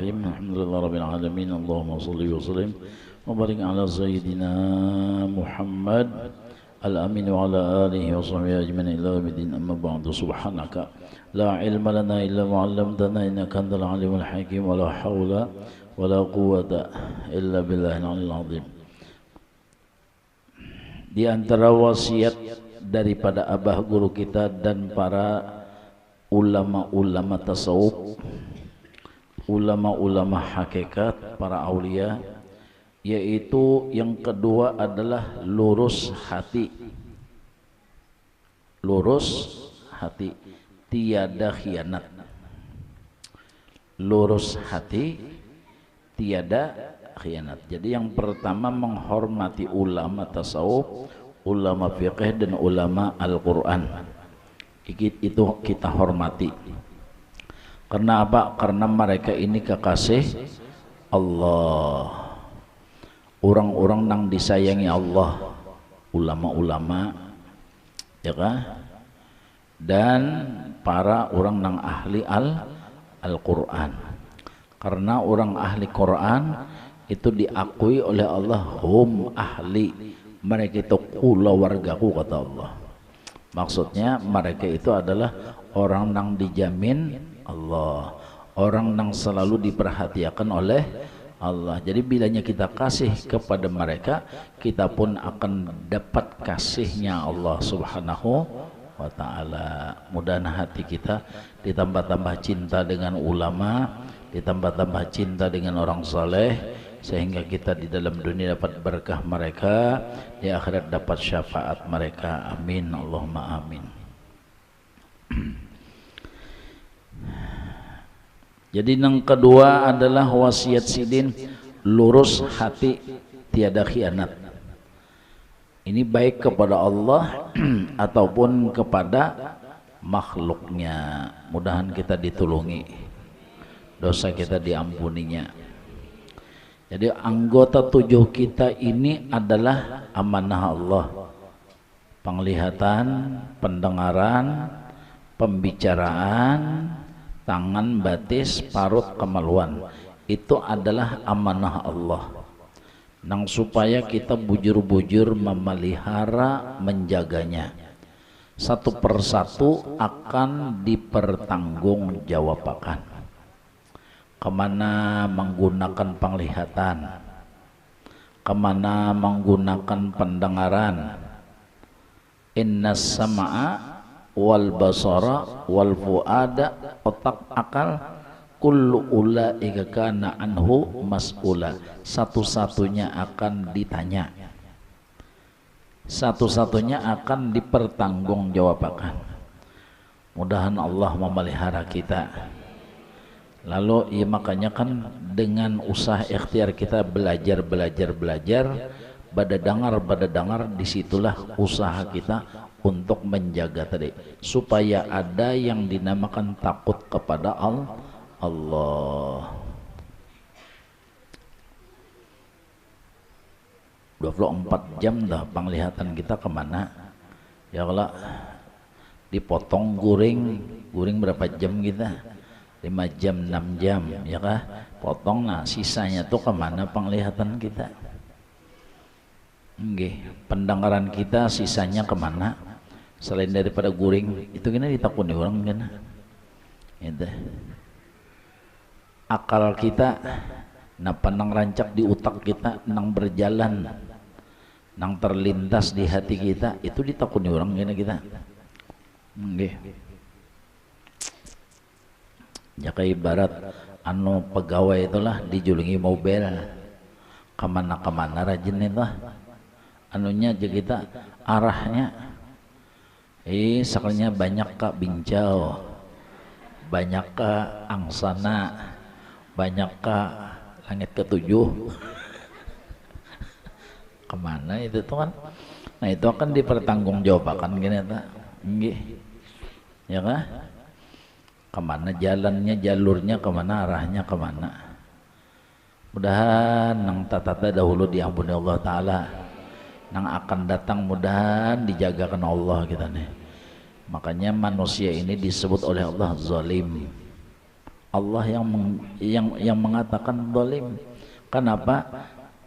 Bismillahirrahmanirrahim. Alhamdulillahirabbil alamin. Allahumma shalli wa sallim wa barik ala sayyidina Muhammad al-amin wa ala alihi wa sahbihi ajma'in ila yaumil amma ba'du. Subhanaka la ilma lana illa ma 'allamtana innaka antal alimul hakim wa la haula wa la quwwata illa billahil aliyyil azim. Di antara wasiat daripada abah guru kita dan para ulama-ulama tasawuf, ulama-ulama hakikat, para aulia, yaitu yang kedua adalah lurus hati. Lurus hati, tiada khianat. Lurus hati, tiada khianat. Jadi yang pertama menghormati ulama tasawuf, ulama fiqh dan ulama Al-Quran. Itu kita hormati. Karena apa? Karena mereka ini kekasih Allah, orang-orang yang disayangi Allah, ulama-ulama, ya kan? Dan para orang yang ahli Al-Quran. Karena orang ahli Quran itu diakui oleh Allah, hum ahli, mereka itu kula wargaku, kata Allah. Maksudnya mereka itu adalah orang yang dijamin Allah, orang yang selalu diperhatikan oleh Allah. Jadi bilanya kita kasih kepada mereka, kita pun akan dapat kasihnya Allah Subhanahu wa ta'ala. Mudah-mudahan hati kita ditambah-tambah cinta dengan ulama, ditambah-tambah cinta dengan orang saleh, sehingga kita di dalam dunia dapat berkah mereka, di akhirat dapat syafaat mereka. Amin, Allahumma amin. Jadi yang kedua adalah wasiat sidin, lurus hati, tiada khianat. Ini baik kepada Allah ataupun kepada makhluknya. Mudahan kita ditulungi, dosa kita diampuninya. Jadi anggota tujuh kita ini adalah amanah Allah. Penglihatan, pendengaran, pembicaraan, tangan, batis, parut, kemaluan, itu adalah amanah Allah. Nang supaya kita bujur-bujur memelihara, menjaganya. Satu persatu akan dipertanggungjawabkan. Kemana menggunakan penglihatan, kemana menggunakan pendengaran. Innas sama'a wal basara wal fuada, otak, akal, kullu ulaika kana anhu mas'ula, satu-satunya akan ditanya, satu-satunya akan dipertanggungjawabkan. Mudahan Allah memelihara kita. Lalu ya makanya kan dengan usaha ikhtiar kita belajar, pada dengar, disitulah usaha kita untuk menjaga tadi, supaya ada yang dinamakan takut kepada Allah. 24 jam dah penglihatan kita kemana? Ya kalau dipotong guring berapa jam kita? 5 jam, 6 jam, ya kah? Potong, nah sisanya tuh kemana penglihatan kita? Nggih, pendengaran kita sisanya kemana? Selain daripada guring, itu kena ditakuni orang kena. Itu. Akal kita, napa nang rancak di utak kita, nang berjalan, nang terlintas di hati kita, itu ditakuni orang kena kita. Nggih. Ya kayak ibarat anu pegawai itulah dijulungi mobil kemana-kemana rajin itu anunya aja kita arahnya sekalinya banyak ke Bincau, banyak ke Angsana, banyak ke langit ketujuh. Kemana itu tuh kan? Nah itu akan dipertanggungjawabkan gini tak? Nggih, ya kan? Kemana jalannya, jalurnya kemana, arahnya kemana. Mudahan nang tata dahulu diampuni Allah Ta'ala, nang akan datang mudahan dijagakan Allah kita nih. Makanya manusia ini disebut oleh Allah zalim. Allah yang mengatakan zalim. Kenapa?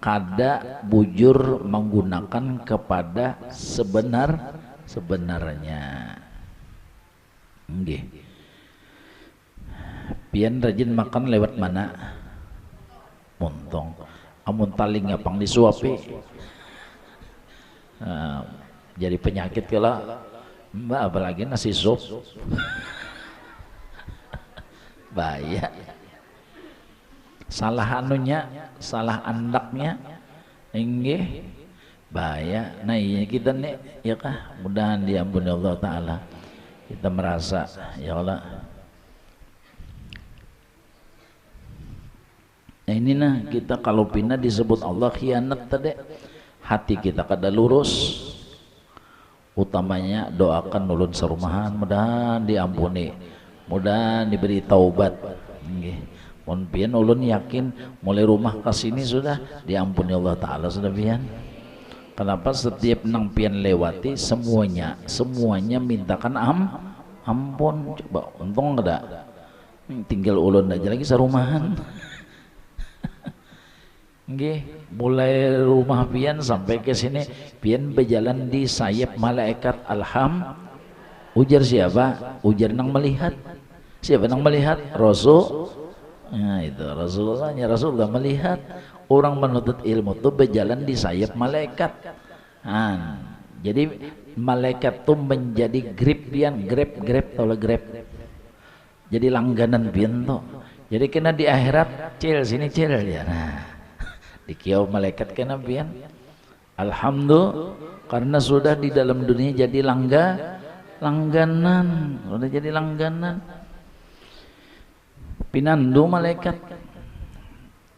Kada bujur menggunakan kepada sebenarnya. Nggih. Pian rajin makan lewat mana? Montong. Amun taling ngapang disuapi. Jadi penyakit kala. Mbak apalagi nasi sup. Bahaya. Salah anunya, salah andaknya, inggih bahaya. Nah iya kita nih, ya kah? Mudahan diampuni Allah Taala. Kita merasa, ya Allah. Nah ini nah kita kalau pindah disebut Allah khianat tadi, hati kita kada lurus. Utamanya doakan ulun serumahan, mudahan diampuni, mudahan diberi taubat. Inggih. Mon pian ulun yakin mulai rumah ke sini sudah diampuni Allah Taala sudah pian. Kenapa setiap nang pian lewati semuanya mintakan ampun. Coba untung ada tinggal ulun aja lagi serumahan. Nggih, mulai rumah pian sampai ke sini pian berjalan di sayap malaikat alham. Ujar siapa? Ujar nang melihat. Siapa nang melihat? Rasul. Nah itu Rasulullah melihat orang menuntut ilmu itu berjalan di sayap malaikat. Jadi malaikat itu menjadi grip pian, grab tolong grab. Jadi langganan pian tuh. Jadi kena di akhirat cil sini cil ya. Nah di kiau malaikat kena pian. Alhamdulillah karena sudah di dalam dunia jadi langganan, sudah jadi langganan. Pinandu malaikat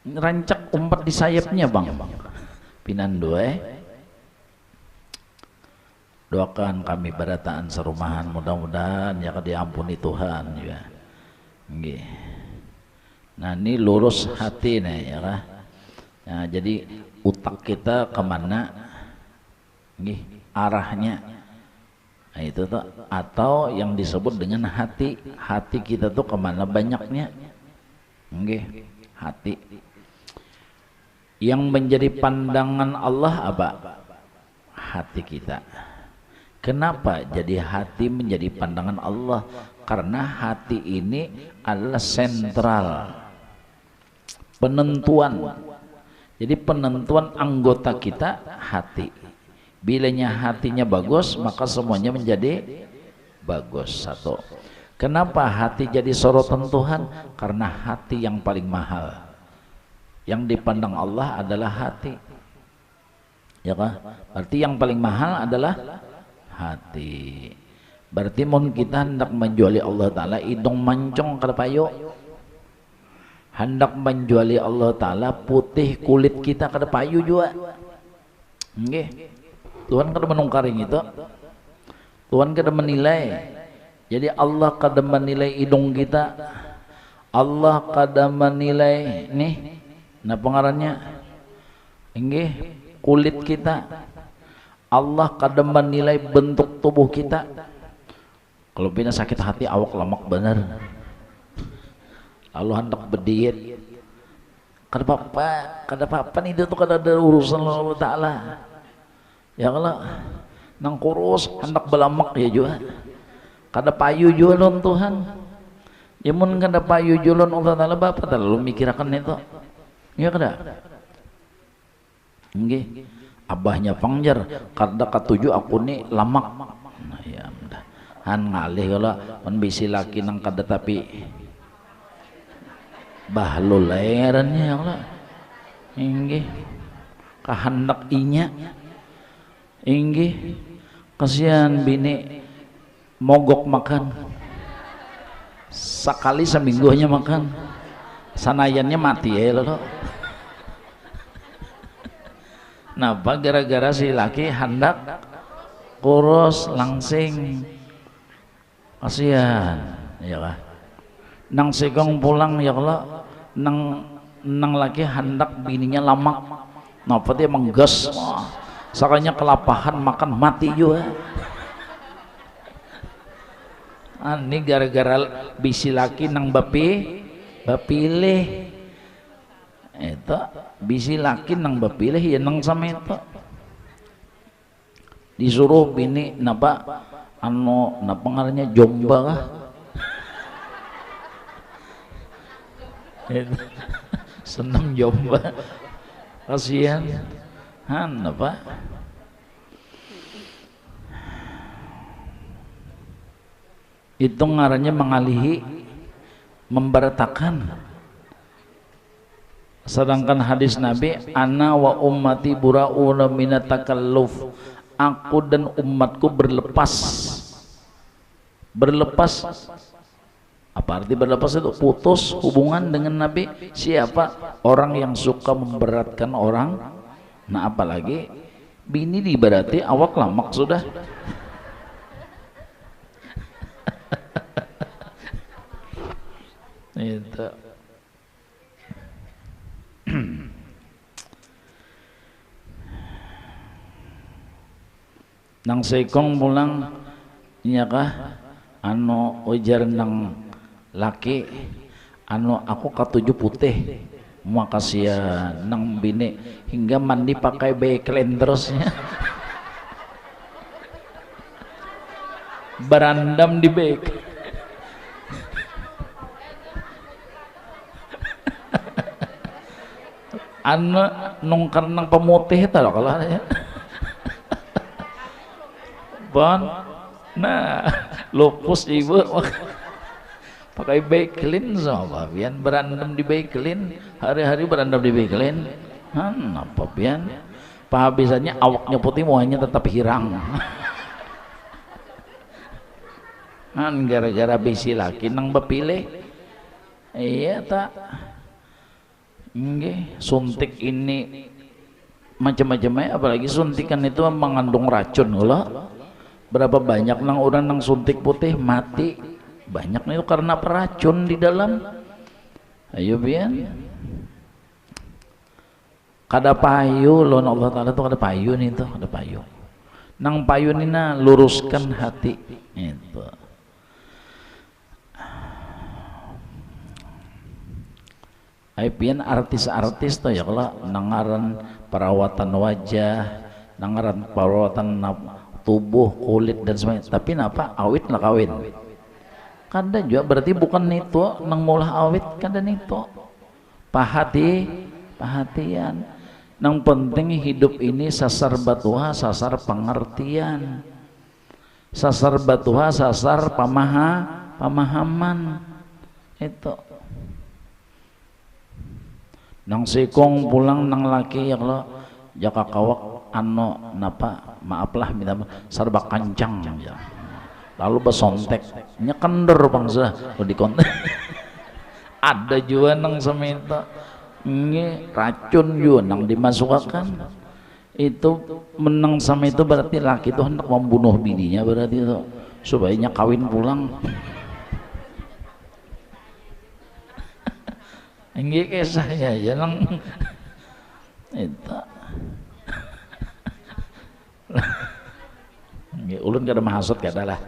rancak umpat di sayapnya bang. Pinandu doakan kami berataan serumahan, mudah-mudahan ya diampuni Tuhan ya. Nggih. Nah ini lurus hati nih ya kah? Nah, jadi utak kita kemana? Nggih, arahnya. Nah itu tuh atau yang disebut dengan hati kita tuh kemana banyaknya? Nggih, hati. Yang menjadi pandangan Allah apa? Hati kita. Kenapa jadi hati menjadi pandangan Allah? Karena hati ini adalah sentral penentuan. Jadi penentuan anggota kita hati. Bilanya hatinya bagus, maka semuanya menjadi bagus. Satu. Kenapa hati jadi sorotan Tuhan? Karena hati yang paling mahal. Yang dipandang Allah adalah hati. Ya kan? Berarti yang paling mahal adalah hati. Berarti mun kita hendak menjuali Allah Ta'ala idong mancong kada payo. Hendak menjuali Allah Ta'ala putih kulit kita kada payo juga. Nggih. Tuhan kada menungkaring itu. Tuhan kada menilai. Jadi Allah kada menilai hidung kita. Allah kada menilai nih. Nah pengarannya nggih kulit kita. Allah kada menilai bentuk tubuh kita. Kalau pina sakit hati awak lemak bener. Lalu hendak berdiet. Kada apa-apa itu tuh kada ada urusan Allah Ta'ala. Ya kalau nang kurus hendak belamak ya juga kada payu jualon Tuhan ya mun kada payu jualon Allah Ta'ala bapak terlalu mikirakan itu ya kada nggih abahnya pangjar kada katuju aku nih lamak nah ya mudah han ngalih kalau mun bisi laki nang kada tapi bahlul lerannya ya kalau nggih kahendak inya inggih kasihan bini mogok makan sekali seminggunya makan sanayannya mati ya lo. Napa gara-gara si laki hendak kurus langsing kasihan ya lah nang segong pulang ya Allah nang laki hendak bininya lamak napa dia mengges sakanya kelapahan makan mati juga. Ini gara-gara bisi laki nang bapi bapilih eta bisi laki nang bapilih ya nang sameta disuruh bini napa anu napa ngarannya jomba kah seneng jomba kasihan han apa itu ngarannya mengalihi memberatakan. Sedangkan hadis Nabi ana wa ummati burauna minat takalluf, aku dan umatku berlepas apa arti berlepas itu? Putus hubungan dengan Nabi. Siapa? Orang yang suka memberatkan orang. Nah apalagi bini diberati awak lamak sudah. Itu nang sekong pulang nyakah anu ujar nang laki anu aku katuju putih makasih ya nang bini hingga mandi pakai backline terusnya berandam di back anu nungkar nang pemutih itu loh kalau ya bon nah lupus ibu pakai backline sama pian berandam di backline hari-hari berandam di backline apa pian pahabisannya awaknya putih muanya tetap hirang gara-gara bisi laki nang bepilih iya tak nggih suntik ini macam-macamnya apalagi suntikan itu mengandung racun loh. Berapa banyak nang orang nang suntik putih mati banyak itu karena peracun di dalam. Ayo bian kada payu loh Allah Ta'ala tuh kada payu nih tuh kada payu nang payu nina luruskan hati itu. Aipian artis-artis tuh ya kalau nangaran perawatan wajah nangaran perawatan tubuh, kulit dan sebagainya. Tapi napa awit lah kawin. Kada juga berarti bukan itu nang mulah awit kada itu. Perhatian. Nang penting hidup ini sasar batuha, sasar pengertian. Sasar batuha, sasar pemahaman. Itu. Nang sikong pulang nang laki ya kalau jaka kawak anu napa maaflah minta sarba kancang ya. Lalu besontek nyekender bangsa di konten ada juga nang semeta ini racun juga nang dimasukkan itu menang sama itu berarti laki itu hendak membunuh bininya berarti itu supaya kawin pulang ini kisahnya ya nang itu ulun kada mahasud kada lah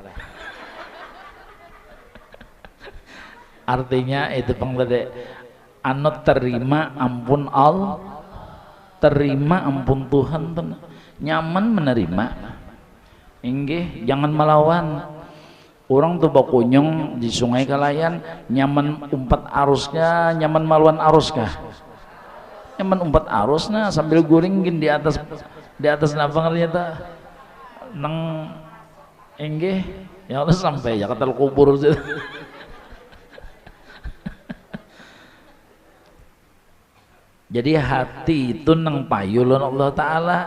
artinya itu penglede anu terima ampun Allah terima ampun Tuhan nyaman menerima inggih jangan melawan orang tuh bakunyong di sungai Kalayan nyaman umpat arusnya nyaman melawan aruskah nyaman umpat arusnya sambil guringin di atas napa ngerti nang enggih ya Allah sampai ya kata kubur jadi hati itu nang payu Allah Ta'ala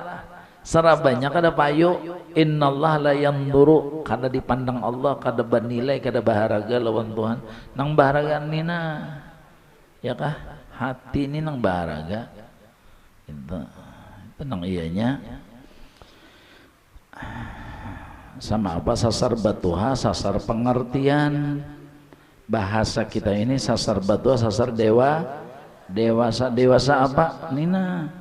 serabanya kada payu innallah la yanduru kada dipandang Allah kada bernilai kada baharaga lawan Tuhan nang baharaga nina ya kah hati ini nang baharaga itu nang iyanya sama apa sasar batuha sasar pengertian bahasa kita ini sasar batuha sasar dewasa apa nina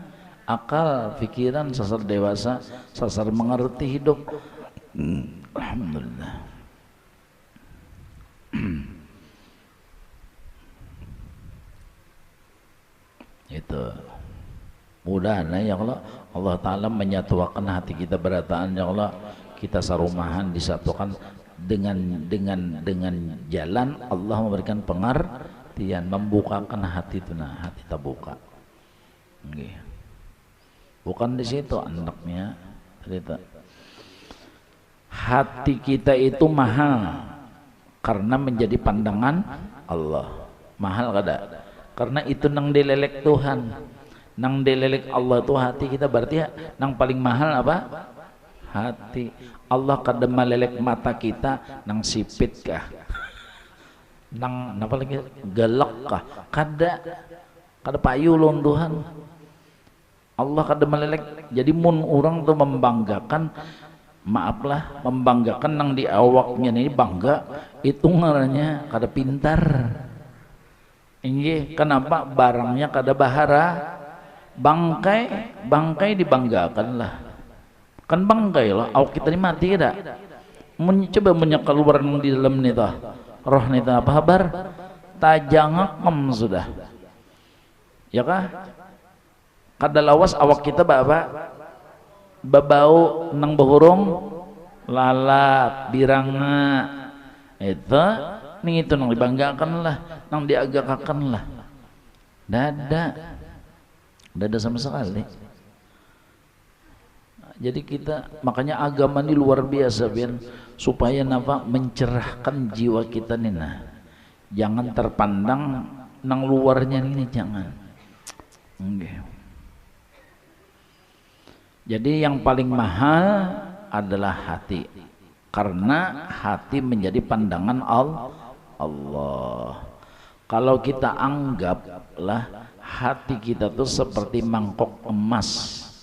akal pikiran sasar dewasa sasar mengerti hidup alhamdulillah Itu mudah ya Allah. Allah Ta'ala menyatukan hati kita berataan ya Allah, kita sarumahan disatukan dengan jalan Allah memberikan pengertian, membukakan hati itu, nah hati terbuka. Okay. Bukan di situ anaknya cerita. Hati kita itu mahal karena menjadi pandangan Allah. Mahal kada? Karena itu nang dilelek Tuhan, nang dilelek Allah tuh hati kita, berarti nang paling mahal apa? Hati. Allah kada melelek mata kita nang sipit kah? Nang apa lagi? Gelak kah? Kada payu lon Tuhan. Allah kada melelek. Jadi mun orang tuh membanggakan, maaflah, membanggakan nang di awaknya ini bangga, itu ngarannya kada pintar. Ini kenapa barangnya kada bahara? Bangkai dibanggakan lah. Kan bangkai lah, awak kita ini mati kada? Coba keluar di dalam nita, roh nita apa kabar? Tajangakam sudah. Ya kah? Kada lawas awak kita babau nang bahurung lalat biranga itu ning itu nang dibanggakan lah, nang diagakakan lah. Dada sama sekali. Jadi kita makanya agama ini luar biasa biar supaya napa mencerahkan jiwa kita nih, nah jangan terpandang nang luarnya ini, jangan. Okay. Jadi yang paling mahal adalah hati, karena hati menjadi pandangan Allah. Kalau kita anggaplah hati kita tuh seperti mangkok emas.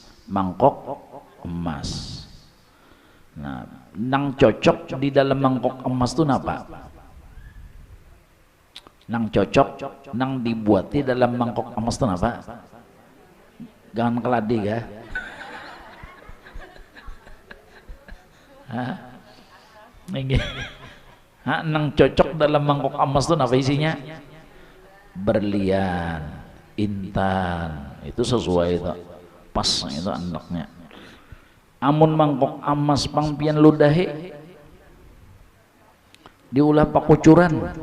Nah, nang cocok di dalam mangkok emas tuh apa? Nang cocok, nang dibuati dalam mangkok emas tuh apa? Jangan keladi ya. Nang cocok dalam mangkok emas itu apa isinya? Berlian, intan, itu sesuai itu, pas itu anaknya. Amun mangkok emas pangpian ludahi diulah pakucuran,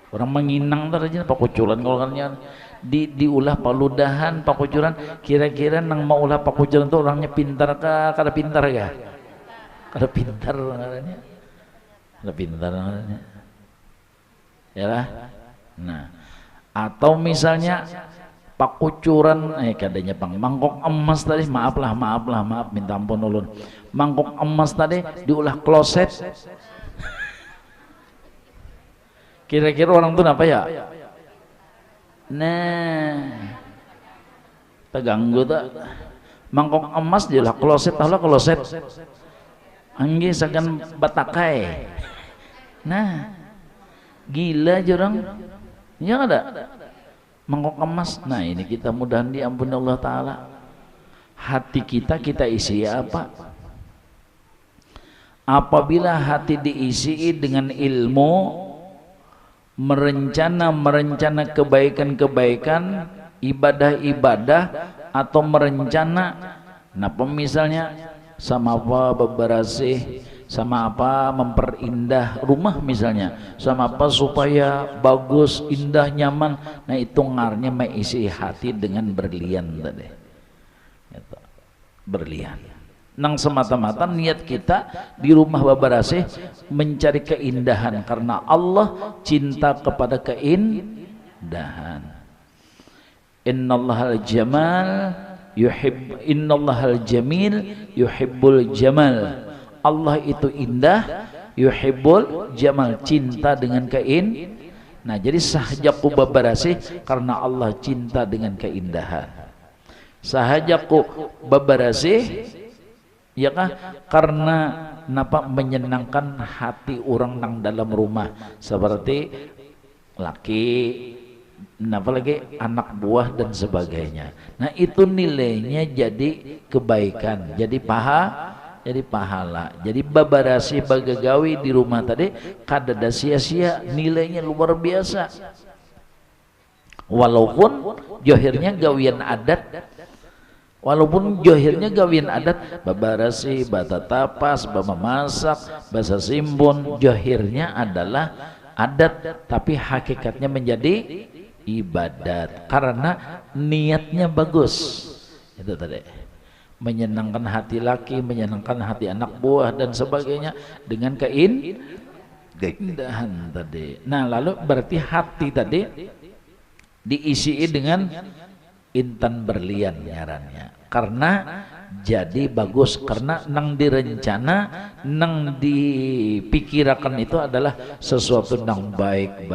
orang menginang aja pakucuran, kalau kan diulah paludahan pakucuran. Kira-kira nang mau ulah pakucuran itu orangnya pintar kah? Kada pintar ya? Kada pintar orangnya. Kada pintar orangnya. Ya lah. Nah, atau misalnya pakucuran kadanya pang mangkok emas tadi, maaf minta ampun ulun. Mangkok emas tadi diulah kloset. Kira-kira orang tuh apa ya? Nah, terganggu tak? Mangkok emas diulah kloset, tahu lah kloset. Angge sakan batakai. Nah, gila jorang. Ya ada mangkok emas. Nah ini kita mudahan diampuni Allah Ta'ala. Hati kita isi apa? Apabila hati diisi dengan ilmu, merencana kebaikan-kebaikan, ibadah-ibadah, atau merencana napa misalnya sama apa beberasih, sama apa memperindah rumah misalnya, sama apa supaya bagus, indah, nyaman. Nah itu ngarnya mengisi hati dengan berlian tadi, berlian. Nang semata-mata niat kita di rumah babarasih mencari keindahan, karena Allah cinta kepada keindahan. Innallahal jamal innallahal jamil yuhibbul jamal. Allah itu indah, yuhibbul jamal, cinta dengan Nah jadi sahajaku babarasih karena Allah cinta dengan keindahan. Sahajaku babarasih ya kah? Karena napa menyenangkan hati orang nang dalam rumah, seperti laki, napa lagi anak buah dan sebagainya. Nah itu nilainya jadi kebaikan, jadi pahala, jadi babarasi bagagawi di rumah tadi kada sia-sia, nilainya luar biasa. walaupun johirnya gawian adat, walaupun johirnya gawian adat, babarasi, bata tapas, memasak, bahasa simbon, johirnya adalah adat, tapi hakikatnya menjadi ibadat karena niatnya bagus. Itu tadi, menyenangkan hati laki, menyenangkan hati anak buah dan sebagainya dengan keindahan tadi. Nah, lalu berarti hati tadi diisi dengan intan berlian ngarannya, karena jadi bagus, karena nang direncana, nang dipikirkan itu adalah sesuatu nang baik.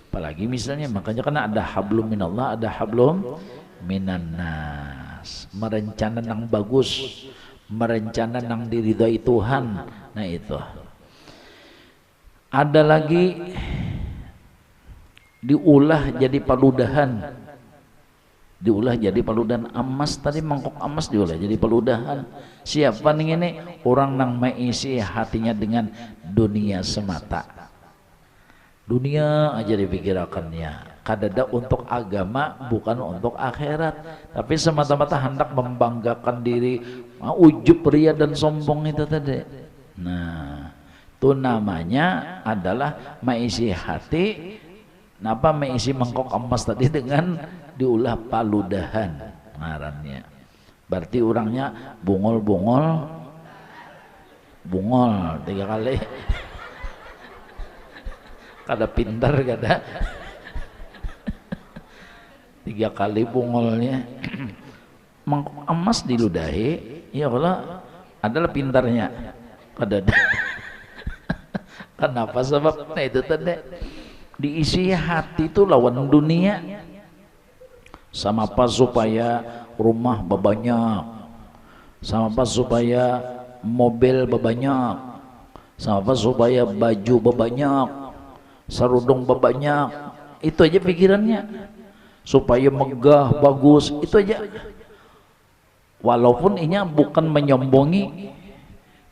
Apalagi misalnya, makanya kan ada hablum minallah, ada hablum minannas, merencana nang bagus, merencana nang diridhai Tuhan. Nah itu ada lagi diulah jadi paludahan, diulah jadi paludahan emas tadi, mangkok emas diolah jadi paludahan. Siapa nih ini? Orang nang mengisi hatinya dengan dunia semata, dunia aja dipikirkannya, kadada untuk agama bukan untuk akhirat, tapi semata-mata hendak membanggakan diri, ujub, ria dan sombong itu tadi. Nah, itu namanya adalah mengisi hati, napa mengisi mangkok emas tadi dengan diulah paludahan ngarannya. Berarti orangnya bungol 3 kali. Kada pintar kada 3 kali bungolnya. Mangkok emas diludahi, ya Allah adalah pintarnya. Kada kenapa? Sebab nah itu tadi diisi hati itu lawan dunia. Sama apa supaya rumah bebanyak, sama apa supaya mobil bebanyak, sama apa supaya baju bebanyak, sarudung bebanyak. Itu aja pikirannya, supaya megah bagus, itu aja. Walaupun inya bukan menyombongi,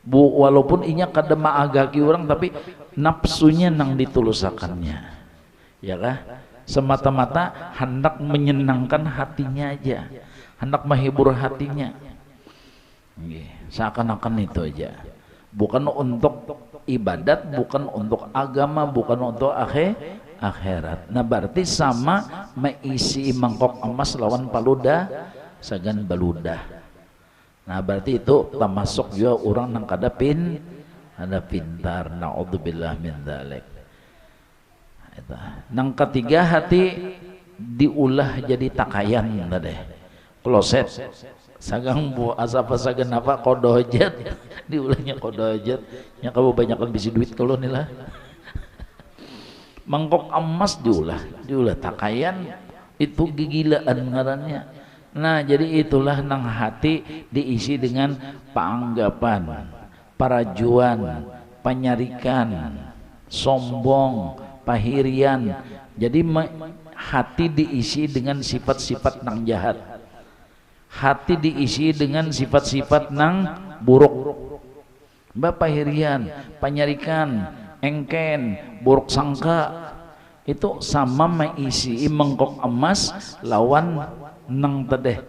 walaupun inya kada maagaki orang, tapi nafsunya nang ditulusakannya, ya kah? Semata-mata hendak menyenangkan hatinya aja, hendak menghibur hatinya, seakan-akan itu aja, bukan untuk ibadat, bukan untuk agama, bukan untuk akhirat. Nah berarti sama meisi mangkok emas lawan paludah sagan baludah. Nah berarti itu termasuk juga orang nang kada pintar. Naudzubillah min dzalik. Nang ketiga, hati diulah jadi takayan tadi, kloset, sagang bu asapa sagan apa kodojat, diulahnya kodojat, nya kamu banyakkan bisi duit kalau nilah. Mangkok emas diulah takayan, itu gigilaan ngarannya. Nah jadi itulah nang hati diisi dengan paanggapan, parajuan, penyarikan, sombong, pahirian. Jadi hati diisi dengan sifat-sifat nang jahat, hati diisi dengan sifat-sifat nang buruk, pahirian, penyarikan, engken, buruk sangka. Itu sama meisi mangkok emas lawan nang tedeh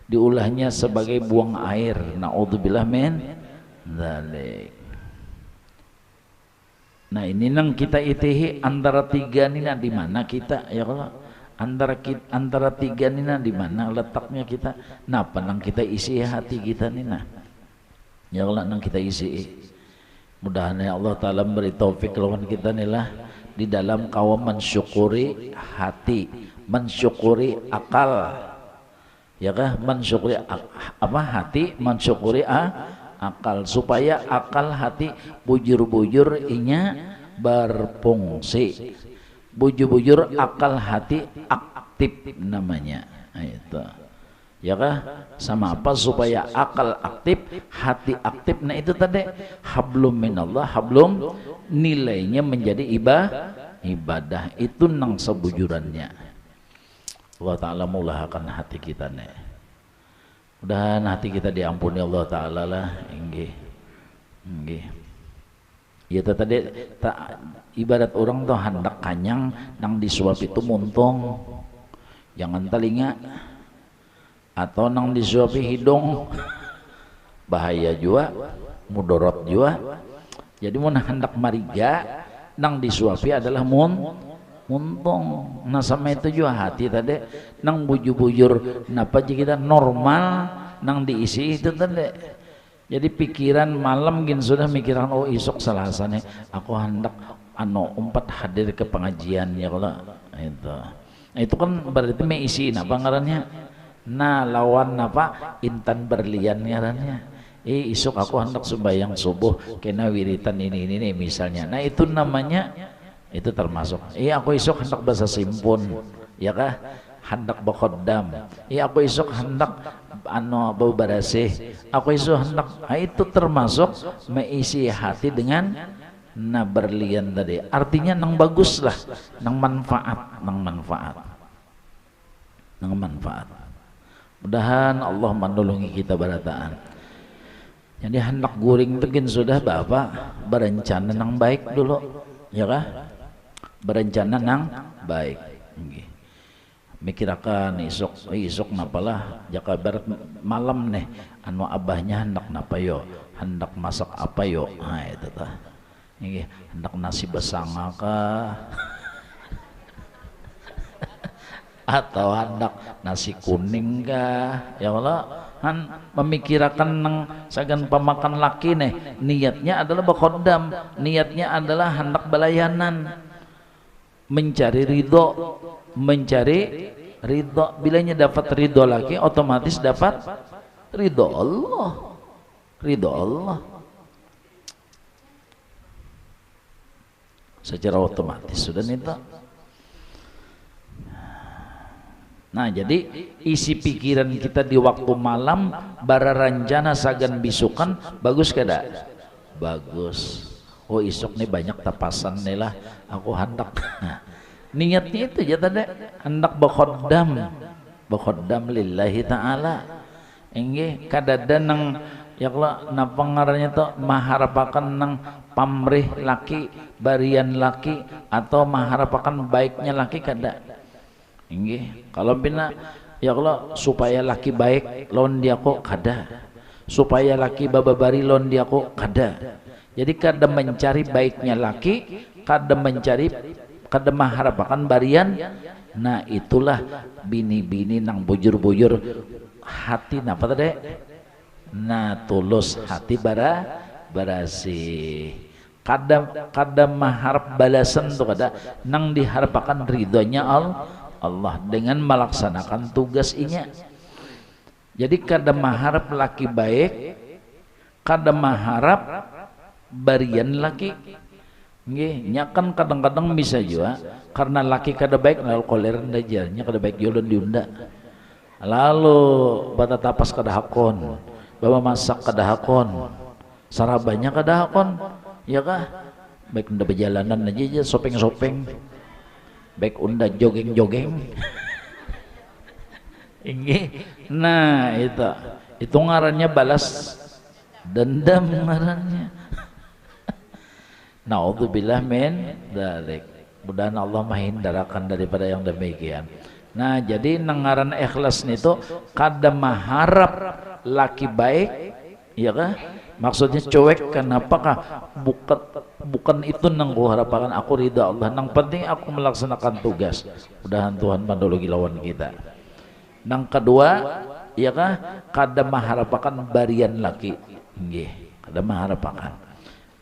diulahnya sebagai buang air. Naudzubillah min dzalik. Nah ini nang kita itihi antara tiga ini di mana kita, ya Allah, antara tiga ini di mana letaknya kita. Nah nang kita isi hati kita nih, nah ya Allah nang kita isi. Mudah-mudahan ya Allah Ta'ala beri taufik lawan kita nih lah di dalam kaum mensyukuri hati, mensyukuri akal, ya kah, mensyukuri apa hati, mensyukuri akal, supaya akal hati bujur-bujur inya berfungsi, bujur-bujur akal hati aktif namanya. Nah, itu ya kah, sama apa supaya akal aktif, hati aktif. Nah itu tadi hablum minallah, hablum nilainya menjadi ibadah, itu nang sebujurannya. Allah Ta'ala mulahakan hati kita nih. Mudah-mudahan hati kita diampuni Allah Ta'ala lah. Inggih. Ya tadi ibarat orang tuh hendak kanyang nang disuap itu muntung, jangan telinga atau nang disuapi hidung, bahaya juga, mudorot juga. Jadi mun hendak mariga nang disuapi adalah muntung. Nah sama itu juga hati tadi nang bujur-bujur napa aja kita normal nang diisi itu tadi. Jadi pikiran malam gin sudah mikiran oh isok selasane aku hendak umpat hadir ke pengajian ya kalau itu. Nah, itu kan berarti meisi apa ngarannya? Nah lawan apa intan berlian ngarannya. Isok aku hendak sembahyang subuh kena wiritan ini misalnya. Nah itu namanya itu termasuk. Aku isok hendak bahasa simpun ya kah? Hendak bakhodam. Aku isok hendak bau barasih. Aku isok hendak. Itu termasuk meisi hati dengan berlian tadi. Artinya nang bagus lah, nang manfaat. Mudahan Allah menolongi kita barataan. Jadi hendak guring tegin sudah bapak berencana nang baik dulu, ya kah? Berencana nang baik. Mikirakan isok napalah jaka barat malam nih abahnya hendak napa yo, hendak masak apa yo. Nah itu tah. Hendak nasi besanga kah? Atau hendak nasi kuning kah? Ya Allah, memikirkan nang sagan pemakan laki nih, niatnya adalah bakhodam, niatnya adalah hendak belayanan, mencari ridho, bilanya dapat ridho lagi otomatis dapat ridho Allah secara otomatis sudah itu. Nah jadi isi pikiran kita di waktu malam bara ranjana sagan bisukan bagus kada? Bagus. Oh isok nih banyak tapasan nih lah aku hendak. Nah, niatnya itu ya tadi hendak bakhodam lillahi ta'ala. Ini kadada nang ya kalau napa ngarannya tuh maharapakan nang pamrih laki barian laki atau maharapakan baiknya laki kada. Ini kalau bina ya kalau supaya laki baik lawan dia kok kada, supaya laki bababari lawan dia kok kada. Jadi kada mencari baiknya laki, kada mengharapkan barian. Nah itulah bini-bini nang bujur-bujur hati napa tadi? Nah tulus hati barasi. Kada mengharap balasan tuh kada nang diharapkan ridhonya Allah dengan melaksanakan tugas inya. Jadi kada mengharap laki baik, kada mengharap barian laki. Nya kan kadang-kadang bisa juga karena laki kada baik lalu koleran dajarnya kada baik jualan diunda. Lalu bata tapas kada hakon, bawa masak kada hakon, sarabanya kada hakon, ya kah? Baik unda berjalanan aja sopeng-sopeng, baik unda jogeng-jogeng. Nah itu ngarannya balas dendam ngarannya. Naudzubillah min dzalik. Mudahan Allah menghindarkan daripada yang demikian. Nah, jadi nangaran ikhlas itu kada mengharap laki baik, ya kah? Maksudnya cuek kenapakah? Bukan itu nang harapan aku ridha Allah. Nang penting aku melaksanakan tugas. Mudahan Tuhan menolongi lawan kita. Nang kedua, ya kah? Kada mengharapkan barian laki. Nggih, kada mengharapkan.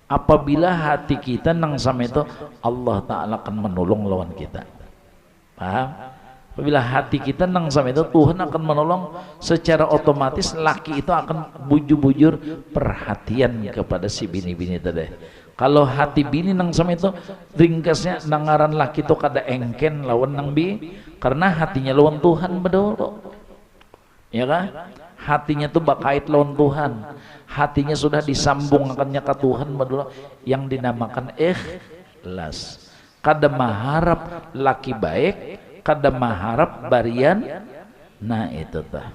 Apabila hati kita nang sama itu Allah Ta'ala akan menolong lawan kita. Paham? Apabila hati kita nang sama itu Tuhan akan menolong secara otomatis laki itu akan bujur-bujur perhatian kepada si bini-bini tadi. Kalau hati bini nang sama itu ringkasnya nangaran laki itu kada engken lawan nang bi karena hatinya lawan Tuhan bedolo. Ya kan? Hatinya tuh bakait lawan Tuhan. Hatinya sudah disambungkannya ke Tuhan bedolo yang dinamakan ikhlas. Kada mengharap laki baik, kada mengharap barian. Nah itu tah.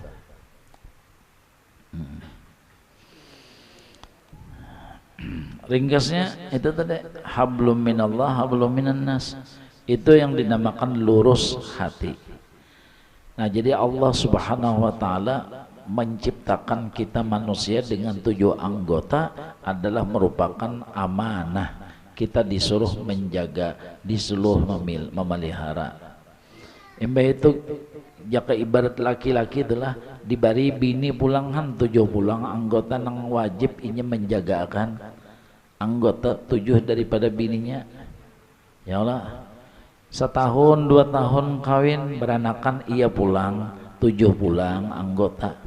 ringkasnya itu tadi, hablum minallah hablum minan nas, itu yang dinamakan lurus hati. Nah jadi Allah subhanahu wa ta'ala menciptakan kita manusia dengan 7 anggota adalah merupakan amanah. Kita disuruh menjaga, disuruh memelihara. Embah itu jaka ibarat laki-laki adalah dibari bini pulangan 7 pulang anggota yang wajib ini menjagakan anggota 7 daripada bininya. Ya Allah, setahun 2 tahun kawin beranakan ia pulang 7 pulang anggota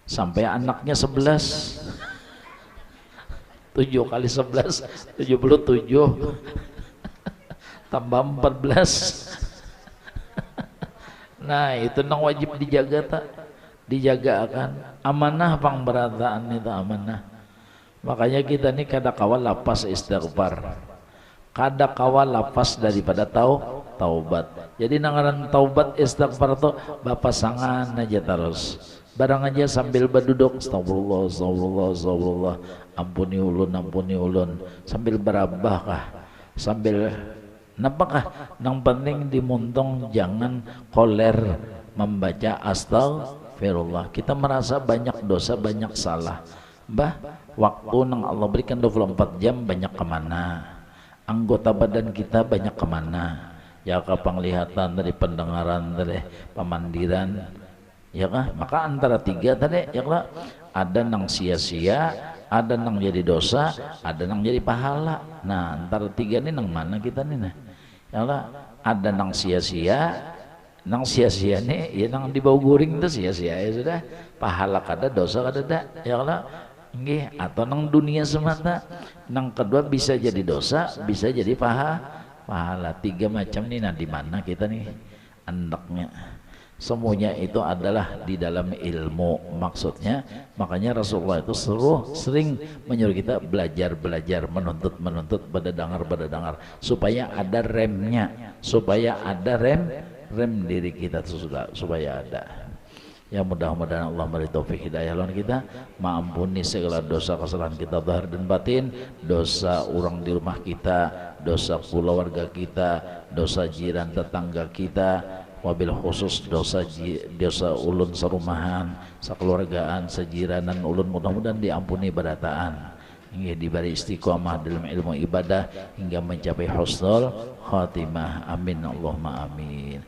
sampai anaknya 11. 7 kali 11 77 tambah 14. Nah itu nang wajib dijaga tak, dijaga akan amanah pangberataan itu amanah. Makanya kita nih kada kawal lapas istighfar, kada kawal lapas daripada taubat. Jadi nangaran taubat istighfar tuh bapasangan aja terus, barang aja sambil berduduk astagfirullah astagfirullah astagfirullah, ampuni ulun sambil berabah kah, sambil nampakah yang penting dimuntung jangan koler membaca astagfirullah. Kita merasa banyak dosa banyak salah, bah waktu nang Allah berikan 24 jam banyak kemana, anggota badan kita banyak kemana, ya ke penglihatan dari pendengaran dari pemandiran, ya kah? Maka antara 3 tadi ya kah? Ada nang sia-sia, ada nang jadi dosa, ada nang jadi pahala. Nah antara 3 ini nang mana kita nih nah? Ya Allah, ada nang sia-sia nih ya nang di bau guring itu sia-sia ya sudah, pahala kada dosa kada dak ya Allah nggih, atau nang dunia semata. Nang kedua bisa jadi dosa bisa jadi pahala. 3 macam nih. Nah di mana kita nih andaknya? Semuanya itu adalah di dalam ilmu maksudnya. Makanya Rasulullah itu sering menyuruh kita belajar, menuntut, berdengar supaya ada remnya, supaya ada rem diri kita supaya ada. Ya mudah-mudahan Allah beri taufik hidayah lawan kita, mengampuni segala dosa kesalahan kita zahir dan batin, dosa orang di rumah kita, dosa keluarga kita, dosa jiran tetangga kita, wabil khusus dosa ulun serumahan, sekeluargaan, sejiranan ulun, mudah-mudahan diampuni berataan hingga diberi istiqomah dalam ilmu ibadah hingga mencapai husnul khatimah. Amin Allahumma amin.